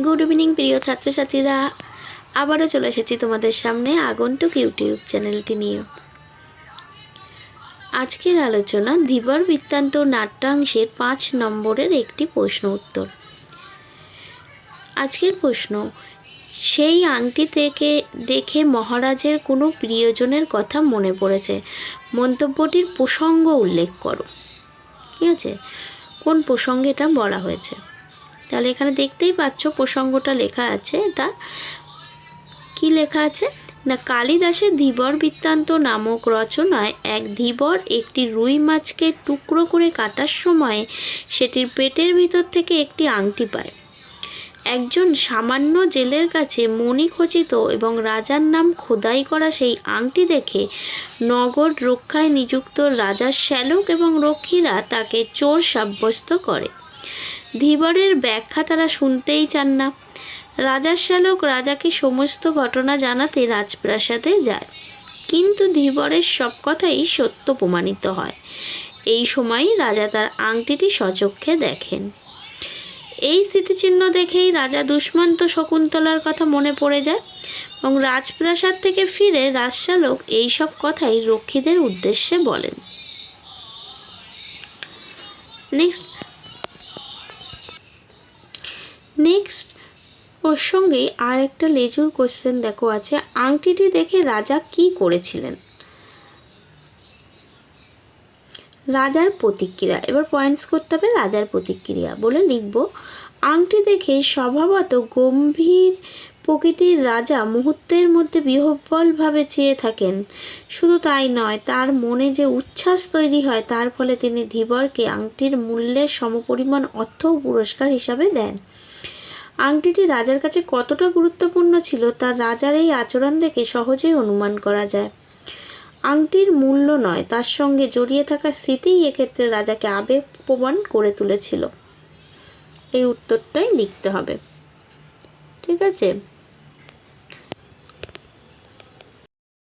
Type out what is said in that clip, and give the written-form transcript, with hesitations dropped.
Good evening প্রিয় ছাত্রছাত্রীরা, আবারও চলে এসেছি তোমাদের সামনে আগন্তুক ইউটিউব চ্যানেলটি নিয়ে। আজকের আলোচনা ধীবর বৃত্তান্ত নাট্যাংশের 5 নম্বরের একটি প্রশ্ন উত্তর। আজকের প্রশ্ন, সেই আংটি থেকে দেখে মহারাজের কোনো প্রিয়জনের কথা মনে পড়েছে, মন্তব্যটির প্রসঙ্গ উল্লেখ করো। ঠিক আছে, কোন প্রসঙ্গে এটা বলা হয়েছে? তাহলে এখানে দেখতেই পাচ্ছ প্রসঙ্গটা লেখা আছে। এটা কি লেখা আছে না, কালিদাসের ধীবর বৃত্তান্ত নামক রচনায় এক ধীবর একটি রুই মাছকে টুকরো করে কাটার সময় সেটির পেটের ভিতর থেকে একটি আংটি পায়। একজন সামান্য জেলের কাছে মণিখচিত এবং রাজার নাম খোদাই করা সেই আংটি দেখে নগর রক্ষায় নিযুক্ত রাজার শ্যালক এবং রক্ষীরা তাকে চোর সাব্যস্ত করে। ধীবরের ব্যাখ্যা তারা শুনতেই চান না। রাজার শ্যালক রাজাকে সমস্ত ঘটনা জানাতে রাজপ্রাসাদে যায়, কিন্তু ধীবরের সব কথাই সত্য প্রমাণিত হয়। এই সময়ই রাজা তার আংটিটি স্বচক্ষে দেখেন। এই স্মৃতিচিহ্ন দেখেই রাজা দুষ্মন্ত শকুন্তলার কথা মনে পড়ে যায় এবং রাজপ্রাসাদ থেকে ফিরে রাজশ্যালক এই সব কথাই রক্ষীদের উদ্দেশ্যে বলেন। নেক্সট ওর সঙ্গেই আর একটা লেজুর কোশ্চেন দেখো আছে, আংটিটি দেখে রাজা কি করেছিলেন? রাজার প্রতিক্রিয়া। এবার পয়েন্টস করতে হবে রাজার প্রতিক্রিয়া বলে লিখব। আংটি দেখে স্বভাবত গম্ভীর প্রকৃতির রাজা মুহূর্তের মধ্যে বিহ্বলভাবে চেয়ে থাকেন। শুধু তাই নয়, তার মনে যে উচ্ছ্বাস তৈরি হয় তার ফলে তিনি ধীবরকে আংটির মূল্যের সমপরিমাণ অর্থ ও পুরস্কার হিসাবে দেন। আংটিটি রাজার কাছে কতটা গুরুত্বপূর্ণ ছিল তা রাজার এই আচরণ দেখে সহজেই অনুমান করা যায়। আংটির মূল্য নয়, তার সঙ্গে জড়িয়ে থাকা স্মৃতিই এক্ষেত্রে রাজাকে আবেগপ্রবণ করে তুলেছিল। এই উত্তরটাই লিখতে হবে। ঠিক আছে।